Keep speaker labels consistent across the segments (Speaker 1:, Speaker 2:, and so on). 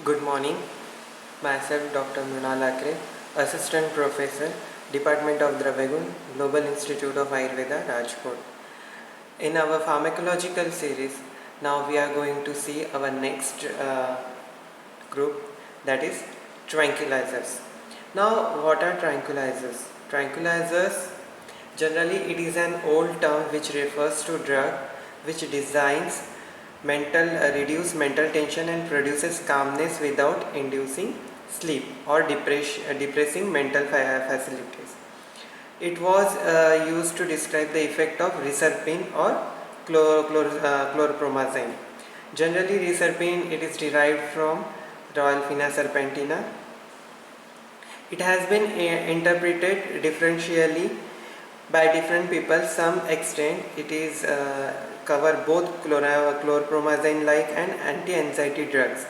Speaker 1: Good morning. Myself Dr. Mrinal Akre, Assistant Professor, Department of Dravegun, Global Institute of Ayurveda, Rajkot. In our pharmacological series, now we are going to see our next group, that is tranquilizers. Now, what are tranquilizers? Tranquilizers, generally it is an old term which refers to drug which designs reduce mental tension and produces calmness without inducing sleep or depressing mental facilities. It was used to describe the effect of reserpine or chlorpromazine. Generally, reserpine it is derived from Rolfina serpentina. It has been interpreted differentially by different people. Some extent it is cover both chlorpromazine like and anti-anxiety drugs.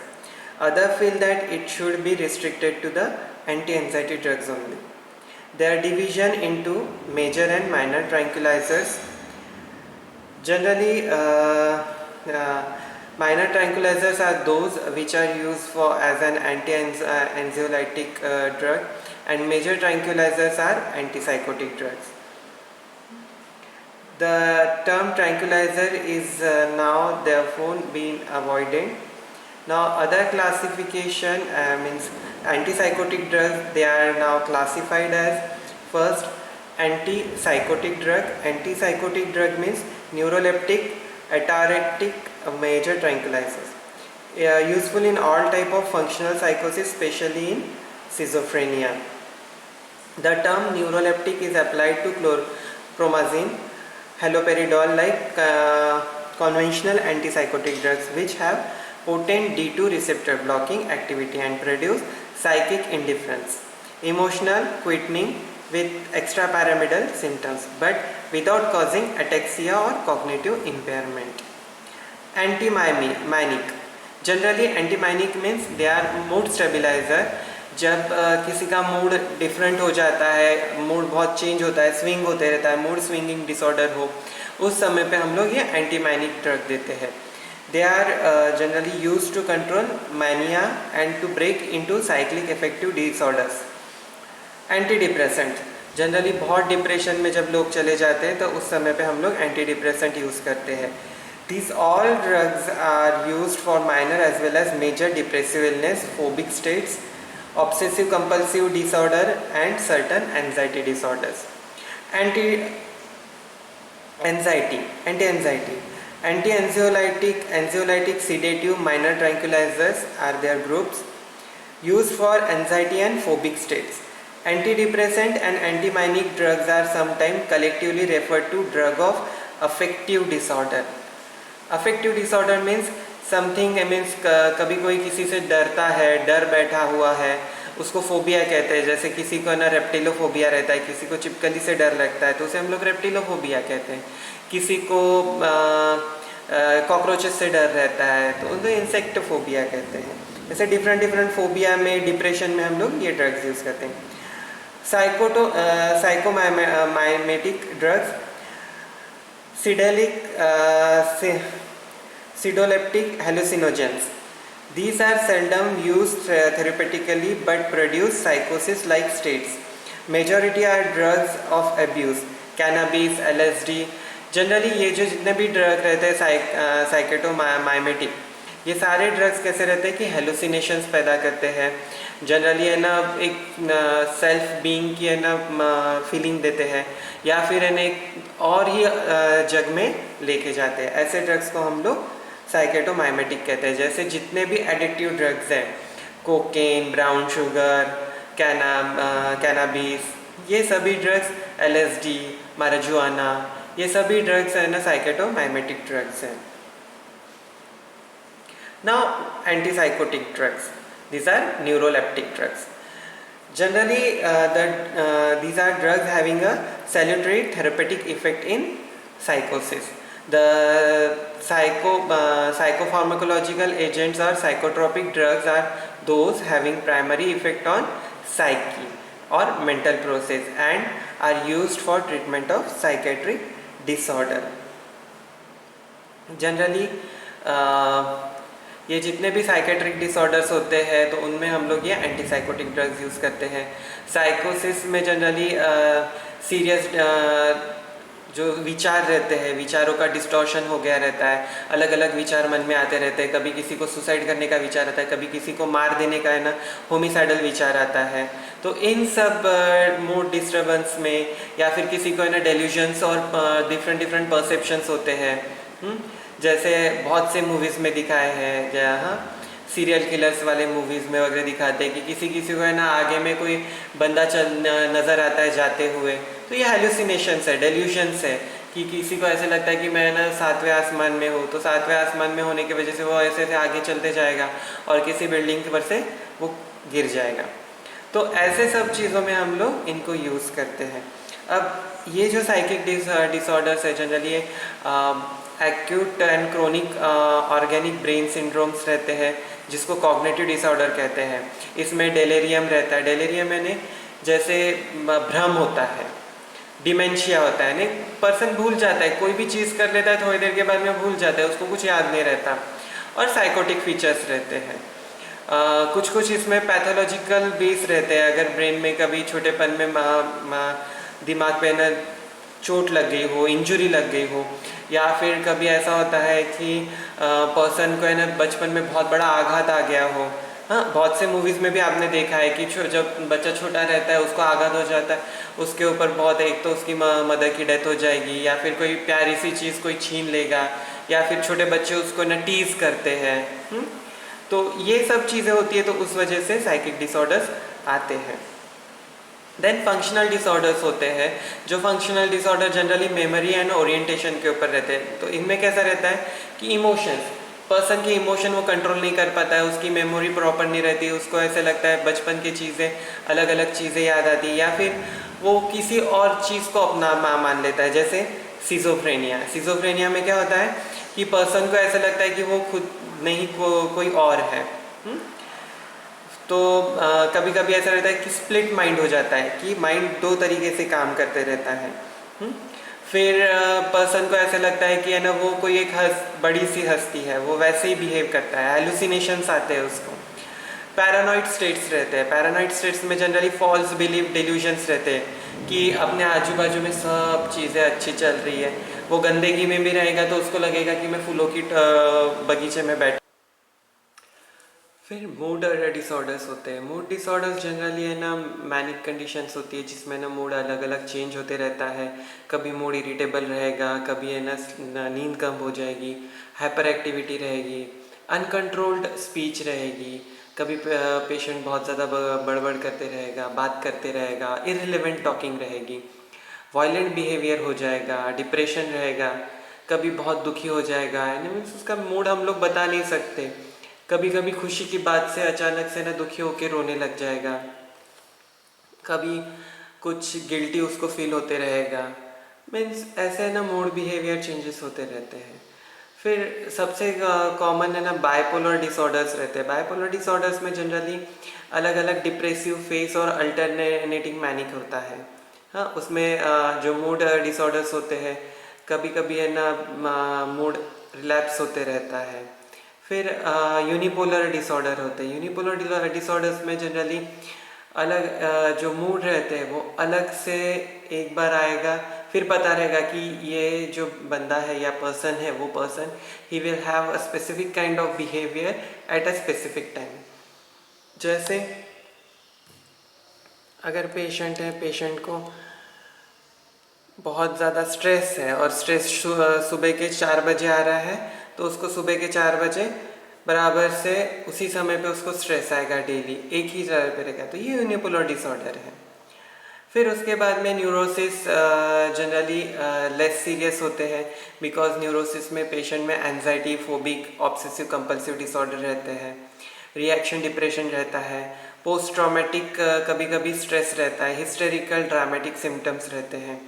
Speaker 1: Others feel that it should be restricted to the anti-anxiety drugs only. Their division into major and minor tranquilizers. Generally, minor tranquilizers are those which are used for as an anti-anxiolytic drug, and major tranquilizers are antipsychotic drugs. The term tranquilizer is now therefore being avoided. Now other classification means antipsychotic drugs, they are now classified as first antipsychotic drug. Antipsychotic drug means neuroleptic, ataretic, major tranquilizers. Useful in all type of functional psychosis, especially in schizophrenia. The term neuroleptic is applied to chlorpromazine, haloperidol like conventional antipsychotic drugs which have potent D2 receptor blocking activity and produce psychic indifference, emotional quietening with extrapyramidal symptoms but without causing ataxia or cognitive impairment. Antimanic, generally antimanic means they are mood stabilizer. जब किसी का mood different हो जाता है, mood बहुत change होता है, swing होते रहता है, मूड स्विंगिंग डिसऑर्डर हो, उस समय पे हम लोग ये एंटीमैनिक ड्रग देते हैं. They are generally use to control mania and to break into cyclic affective disorders. Antidepressant, generally बहुत डिप्रेशन में जब लोग चले जाते हैं तो उस समय पे हम लोग एंटी डिप्रेसेंट यूज़ करते हैं. These all drugs are used for minor as well as major depressive illness, phobic states, obsessive compulsive disorder and certain anxiety disorders. Anti-anxiety, anxiolytic, sedative, minor tranquilizers are their groups used for anxiety and phobic states. Antidepressant and antimanic drugs are sometimes collectively referred to drug of affective disorder. Affective disorder means something means कभी कोई किसी से डरता है, डर बैठा हुआ है, उसको फोबिया कहते हैं. जैसे किसी को ना रेप्टिलोफोबिया रहता है, किसी को चिपकली से डर लगता है तो उसे हम लोग रेप्टिलोफोबिया कहते हैं. किसी को कॉकरोचेस से डर रहता है तो उनको इंसेक्टोफोबिया कहते हैं. ऐसे डिफरेंट फोबिया में, डिप्रेशन में हम लोग ये ड्रग्स यूज़ करते हैं. साइकोमाइमेटिक drugs, Pseudoleptic hallucinogens. These are seldom used therapeutically but produce psychosis-like states. Majority are drugs of abuse. Cannabis, LSD. Generally ये जो जितने भी ड्रग रहते हैं साइकेटोमाइमेटिक, ये सारे ड्रग्स कैसे रहते हैं कि हेलुसिनेशंस पैदा करते हैं. जनरली है ना एक सेल्फ बीइंग की है ना फीलिंग देते हैं, या फिर है ना एक और ही जग में लेके जाते हैं. ऐसे ड्रग्स को हम लोग साइकेटोमाइमेटिक कहते हैं. जैसे जितने भी एडिक्टिव ड्रग्स हैं, कोकेन, ब्राउन शुगर, कैनाबिस, ये सभी ड्रग्स, LSD, माराजुआना, ये सभी ड्रग्स है ना साइकेटोमाइमेटिक ड्रग्स हैं. Now antipsychotic drugs, these are neuroleptic drugs. Generally these are drugs having a salutary therapeutic effect in psychosis. The psychopharmacological agents or psychotropic drugs are those having primary effect on psyche or mental process and are used for treatment of psychiatric disorder. Generally ये जितने भी psychiatric disorders होते हैं तो उनमें हम लोग ये एंटीसाइकोटिक ड्रग्स यूज़ करते हैं। साइकोसिस में जनरली सीरियस जो विचार रहते हैं, विचारों का डिस्टॉर्शन हो गया रहता है, अलग अलग विचार मन में आते रहते हैं। कभी किसी को सुसाइड करने का विचार आता है, कभी किसी को मार देने का है ना होमिसाइडल विचार आता है। तो इन सब मूड डिस्टर्बेंस में या फिर किसी को है ना डेल्यूजन्स और डिफरेंट परसेप्शंस होते हैं। जैसे बहुत से मूवीज़ में दिखाए हैं, जहाँ सीरियल किलर्स वाले मूवीज़ में वगैरह दिखाते हैं कि किसी किसी को है ना आगे में कोई बंदा नज़र आता है जाते हुए, तो ये हेलुसिनेशंस है, डेल्यूशंस है कि किसी को ऐसे लगता है कि मैं ना 7वें आसमान में हूँ, तो 7वें आसमान में होने की वजह से वो ऐसे ऐसे आगे चलते जाएगा और किसी बिल्डिंग पर से वो गिर जाएगा। तो ऐसे सब चीज़ों में हम लोग इनको यूज़ करते हैं। अब ये जो साइकिक डिसऑर्डर्स है generally acute and chronic organic brain syndromes रहते हैं, जिसको कॉग्निटिव डिसऑर्डर कहते हैं। इसमें डेलेरियम रहता है। डेलेरियम यानी जैसे भ्रम होता है, डिमेंशिया होता है, नहीं पर्सन भूल जाता है, कोई भी चीज़ कर लेता है थोड़ी देर के बाद में भूल जाता है, उसको कुछ याद नहीं रहता। और साइकोटिक फीचर्स रहते हैं। कुछ कुछ इसमें पैथोलॉजिकल बेस रहते हैं। अगर ब्रेन में कभी छोटेपन में दिमाग पे ना चोट लग गई हो, इंजरी लग गई हो, या फिर कभी ऐसा होता है कि पर्सन को है ना बचपन में बहुत बड़ा आघात आ गया हो। हाँ, बहुत से मूवीज़ में भी आपने देखा है कि जब बच्चा छोटा रहता है उसको आघात हो जाता है, उसके ऊपर बहुत, एक तो उसकी मदर की डेथ हो जाएगी, या फिर कोई प्यारी सी चीज़ कोई छीन लेगा, या फिर छोटे बच्चे उसको ना टीज करते हैं। तो ये सब चीज़ें होती है, तो उस वजह से साइकिक डिसऑर्डर्स आते हैं। देन फंक्शनल डिसऑर्डर्स होते हैं। जो functional disorder generally memory and orientation के ऊपर रहते हैं। तो इनमें कैसा रहता है कि इमोशंस, पर्सन के इमोशन वो कंट्रोल नहीं कर पाता है, उसकी मेमोरी प्रॉपर नहीं रहती, उसको ऐसे लगता है बचपन की चीज़ें, अलग अलग चीज़ें याद आती है, या फिर वो किसी और चीज़ को अपना मान लेता है, जैसे सिजोफ्रेनिया। सिजोफ्रेनिया में क्या होता है कि पर्सन को ऐसा लगता है कि वो खुद नहीं, कोई और है। तो कभी कभी ऐसा रहता है कि स्प्लिट माइंड हो जाता है, कि माइंड दो तरीके से काम करते रहता है। फिर पर्सन को ऐसा लगता है कि है ना वो कोई एक बड़ी सी हस्ती है, वो वैसे ही बिहेव करता है, हेलुसिनेशंस आते हैं उसको। पैरानॉइड स्टेट्स रहते हैं। पैरानॉइड स्टेट्स में जनरली फॉल्स बिलीव डिल्यूजन्स रहते हैं कि अपने आजू बाजू में सब चीज़ें अच्छी चल रही है, वो गंदगी में भी रहेगा तो उसको लगेगा कि मैं फूलों की बगीचे में बैठ। फिर मूड डिसऑर्डर्स होते हैं। मूड डिसऑर्डर्स जनरली है ना मैनिक कंडीशंस होती है, जिसमें ना मूड अलग अलग चेंज होते रहता है। कभी मूड इरिटेबल रहेगा, कभी है ना नींद कम हो जाएगी, हाइपर एक्टिविटी रहेगी, अनकंट्रोल्ड स्पीच रहेगी, कभी पेशेंट बहुत ज़्यादा बड़बड़ करते रहेगा, बात करते रहेगा, इररिलेवेंट टॉकिंग रहेगी, वायलेंट बिहेवियर हो जाएगा, डिप्रेशन रहेगा, कभी बहुत दुखी हो जाएगा। मीन्स उसका मूड हम लोग बता नहीं सकते। कभी कभी खुशी की बात से अचानक से ना दुखी होकर रोने लग जाएगा, कभी कुछ गिल्टी उसको फील होते रहेगा। मीन्स ऐसे ना मूड बिहेवियर चेंजेस होते रहते हैं। फिर सबसे कॉमन है ना बाइपोलर डिसऑर्डर्स रहते हैं। बाइपोलर डिसऑर्डर्स में जनरली अलग अलग डिप्रेसिव फेस और अल्टरनेटिंग मैनिक होता है। हाँ, उसमें जो मूड डिसऑर्डर्स होते हैं, कभी कभी है ना मूड रिलैप्स होते रहता है। फिर यूनिपोलर डिसऑर्डर होते हैं। यूनिपोलर डिसऑर्डर्स में जनरली अलग जो मूड रहते हैं वो अलग से एक बार आएगा, फिर पता रहेगा कि ये जो बंदा है या पर्सन है, वो person he will have a specific kind of behaviour at a specific time. जैसे अगर पेशेंट है, पेशेंट को बहुत ज़्यादा स्ट्रेस है और स्ट्रेस सुबह के 4 बजे आ रहा है, तो उसको सुबह के 4 बजे बराबर से उसी समय पे उसको स्ट्रेस आएगा, डेली एक ही जगह पे रहेगा, तो ये यूनिपोलर डिसऑर्डर है। फिर उसके बाद में न्यूरोसिस जनरली लेस सीरियस होते हैं, बिकॉज न्यूरोसिस में पेशेंट में anxiety, phobic, obsessive compulsive disorder रहते हैं, रिएक्शन डिप्रेशन रहता है, पोस्ट ट्रॉमेटिक कभी कभी स्ट्रेस रहता है, हिस्टेरिकल ड्रामेटिक सिम्टम्स रहते हैं।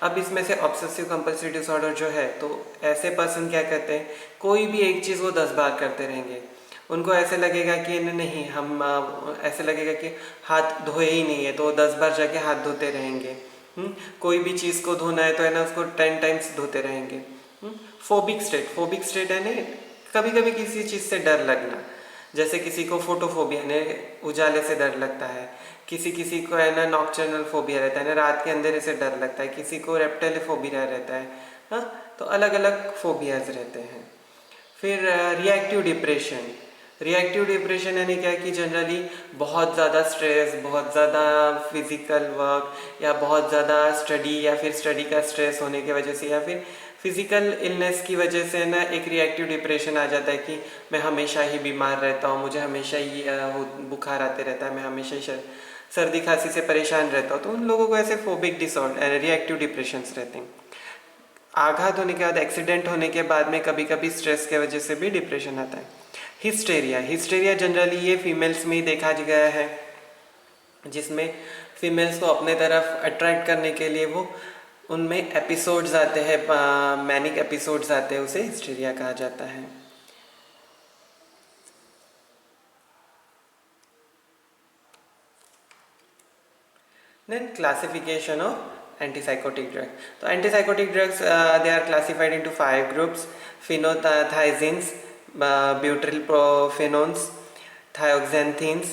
Speaker 1: अब इसमें से ऑब्सेसिव कंपल्सिव डिसऑर्डर जो है, तो ऐसे पर्सन क्या कहते हैं, कोई भी एक चीज़ वो 10 बार करते रहेंगे। उनको ऐसे लगेगा कि नहीं, हम ऐसे लगेगा कि हाथ धोए ही नहीं है, तो 10 बार जाके हाथ धोते रहेंगे। कोई भी चीज़ को धोना है तो है ना उसको 10 टाइम्स धोते रहेंगे। फोबिक स्टेट है ना, कभी कभी किसी चीज़ से डर लगना, जैसे किसी को फोटोफोबिया ने उजाले से डर लगता है, किसी किसी को है ना नॉक्टर्नल फोबिया रहता है ना, रात के अंधेरे से डर लगता है, किसी को रेप्टाइलोफोबिया रहता है। हाँ, तो अलग अलग फोबियाज रहते हैं। फिर रिएक्टिव डिप्रेशन। रिएक्टिव डिप्रेशन यानी क्या कि जनरली बहुत ज़्यादा स्ट्रेस, बहुत ज़्यादा फिजिकल वर्क या बहुत ज़्यादा स्टडी या फिर स्टडी का स्ट्रेस होने की वजह से या फिर फिजिकल इलनेस की वजह से ना एक रिएक्टिव डिप्रेशन आ जाता है कि मैं हमेशा ही बीमार रहता हूँ, मुझे हमेशा ही बुखार आते रहता है, मैं हमेशा ही सर्दी खांसी से परेशान रहता हूँ। तो उन लोगों को ऐसे फोबिक डिसऑर्डर रिएक्टिव डिप्रेशंस रहते हैं। आघात होने के बाद, एक्सीडेंट होने के बाद में कभी कभी स्ट्रेस के वजह से भी डिप्रेशन आता है। हिस्टेरिया। हिस्टेरिया जनरली ये फीमेल्स में ही देखा गया है, जिसमें फीमेल्स को अपने तरफ अट्रैक्ट करने के लिए वो उनमें एपिसोड्स आते हैं, मैनिक एपिसोड्स आते हैं, उसे हिस्टेरिया कहा जाता है। Then classification of antipsychotic drugs. So antipsychotic drugs, they are classified into 5 groups: phenothiazines, butyrylprophenones, thioxanthines,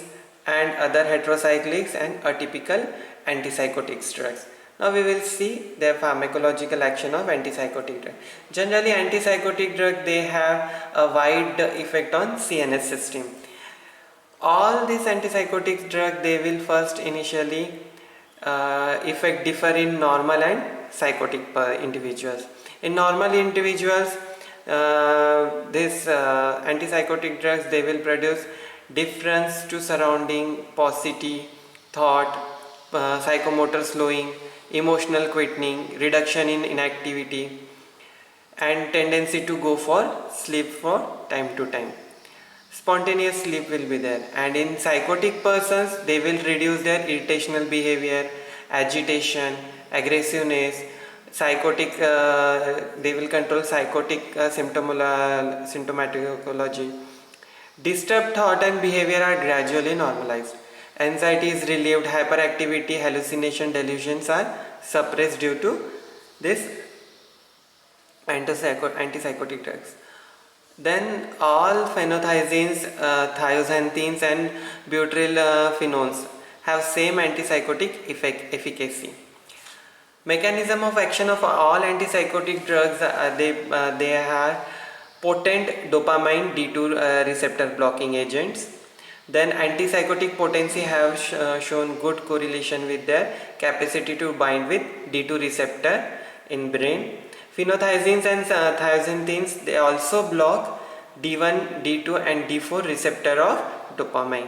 Speaker 1: and other heterocyclics and atypical antipsychotic drugs. Now we will see the pharmacological action of antipsychotic drug. Generally antipsychotic drug, they have a wide effect on CNS system. All these antipsychotic drug, they will first initially effect differ in normal and psychotic individuals. In normal individuals, this antipsychotic drugs, they will produce difference to surrounding, paucity, thought, psychomotor slowing, emotional quickening, reduction in inactivity, and tendency to go for sleep for time to time. Spontaneous sleep will be there. And in psychotic persons, they will reduce their irritational behavior, agitation, aggressiveness, psychotic, they will control psychotic symptomatology. Disturbed thought and behavior are gradually normalized. Anxiety is relieved, hyperactivity, hallucination, delusions are suppressed due to this antipsychotic drugs. Then all phenothiazines, thioxanthines and butyrylphenones have same antipsychotic efficacy. Mechanism of action of all antipsychotic drugs, they have potent dopamine D2 receptor blocking agents. Then antipsychotic potency have shown good correlation with their capacity to bind with D2 receptor in brain. Phenothiazines and thioxanthines, they also block D1, D2 and D4 receptor of dopamine.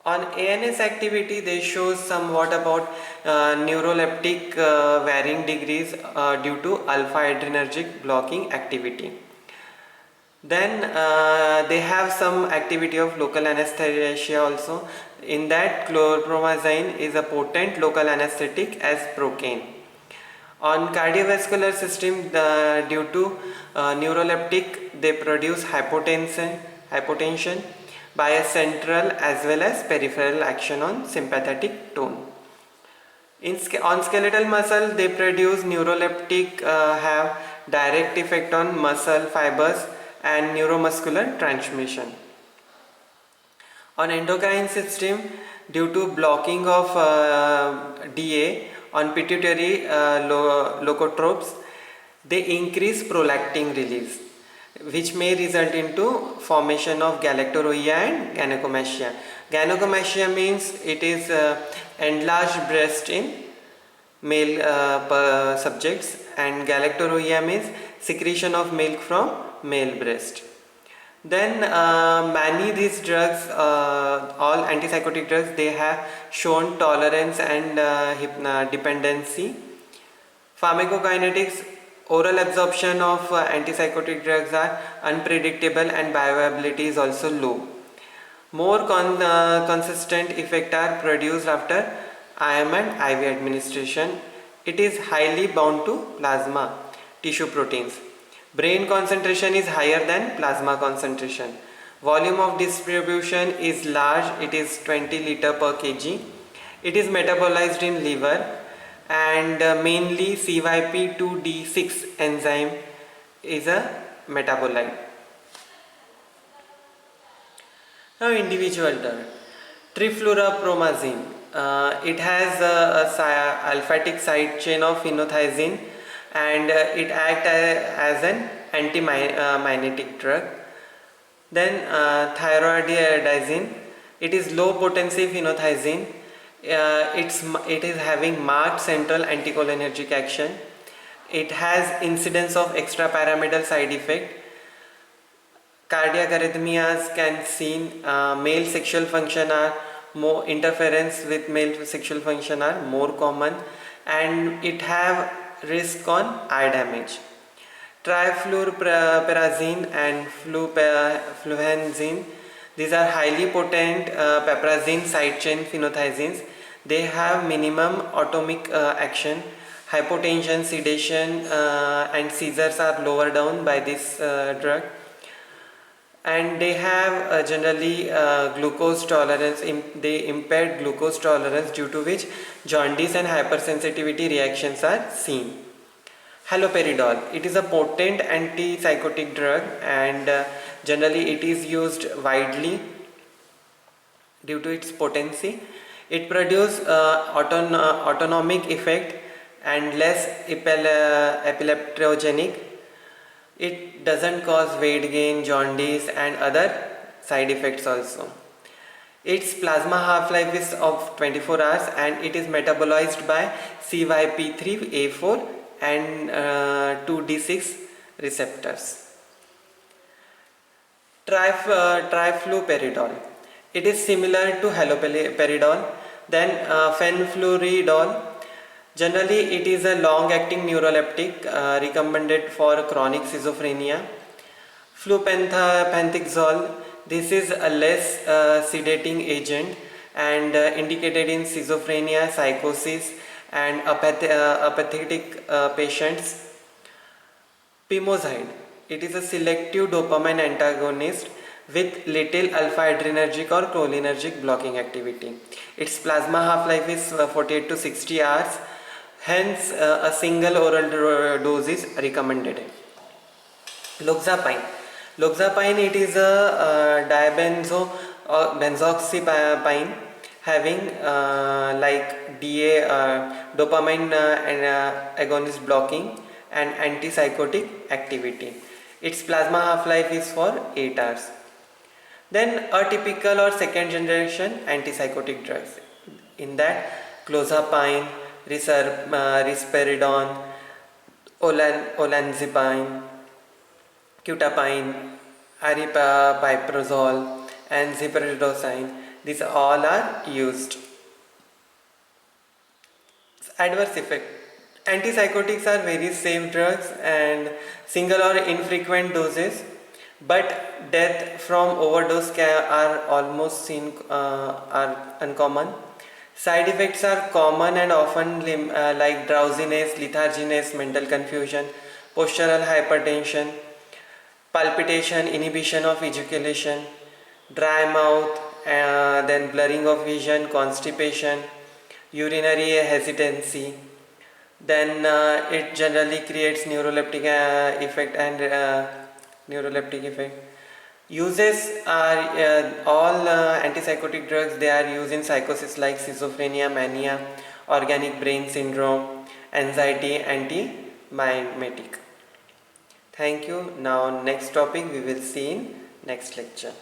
Speaker 1: On ANS activity, they show somewhat about neuroleptic varying degrees due to alpha adrenergic blocking activity. Then they have some activity of local anesthesia also. In that, chlorpromazine is a potent local anesthetic as procaine. On cardiovascular system, due to neuroleptic, they produce hypotension by a central as well as peripheral action on sympathetic tone. On skeletal muscle, they produce neuroleptic, have direct effect on muscle fibers and neuromuscular transmission. On endocrine system, due to blocking of DA on pituitary leukotrophs, they increase prolactin release, which may result into formation of galactorrhea and gynecomastia. Gynecomastia means it is enlarged breast in male subjects, and galactorrhea means secretion of milk from male breast. Then many these drugs, all antipsychotic drugs, they have shown tolerance and dependency. Pharmacokinetics, oral absorption of antipsychotic drugs are unpredictable and bioavailability is also low. More consistent effect are produced after IM and IV administration. It is highly bound to plasma tissue proteins. Brain concentration is higher than plasma concentration. Volume of distribution is large, it is 20 liter per kg. It is metabolized in liver, and mainly CYP2D6 enzyme is a metabolite. Now individual drug. Trifluoropromazine. It has a alphatic side chain of phenothiazine, and it acts as an anti-mimetic drug. Then thyroidazine. It is low potency phenothiazine. It is having marked central anticholinergic action. It has incidence of extrapyramidal side effect. Cardiac arrhythmias can seen. Male sexual function are more interference with male sexual function are more common, and it have risk on eye damage. Trifluoroperazine and fluohexazine, these are highly potent piperazine side chain phenothiazines. They have minimum atomic action. Hypotension, sedation, and seizures are lower down by this drug, and they have generally glucose tolerance. They impaired glucose tolerance, due to which jaundice and hypersensitivity reactions are seen. Haloperidol, it is a potent antipsychotic drug, and generally it is used widely due to its potency. It produces autonomic effect and less epileptogenic. It doesn't cause weight gain, jaundice, and other side effects also. Its plasma half-life is of 24 hours, and it is metabolized by CYP3A4 and 2D6 receptors. Trifluperidol. It is similar to haloperidol. Then fenfluridol. Generally, it is a long-acting neuroleptic recommended for chronic schizophrenia. Flupentazole. This is a less sedating agent, and indicated in schizophrenia, psychosis, and apathetic patients. Pimozide. It is a selective dopamine antagonist with little alpha-adrenergic or cholinergic blocking activity. Its plasma half-life is 48 to 60 hours. Hence, a single oral dose is recommended. Loxapine. Loxapine, it is a benzoxapine having like DA dopamine agonist blocking and antipsychotic activity. Its plasma half-life is for 8 hours. Then atypical or second generation antipsychotic drugs. In that, clozapine, risperidone, olanzapine, quetiapine, aripiprazole, and ziprasidone. These all are used. Adverse effect. Antipsychotics are very safe drugs and single or infrequent doses, but death from overdose are almost seen are uncommon. Side effects are common and often like drowsiness, letharginess, mental confusion, postural hypertension, palpitation, inhibition of ejaculation, dry mouth, then blurring of vision, constipation, urinary hesitancy. Then it generally creates neuroleptic effect and neuroleptic effect. Uses are all antipsychotic drugs. They are used in psychosis like schizophrenia, mania, organic brain syndrome, anxiety, anti-mimetic. Thank you. Now next topic we will see in next lecture.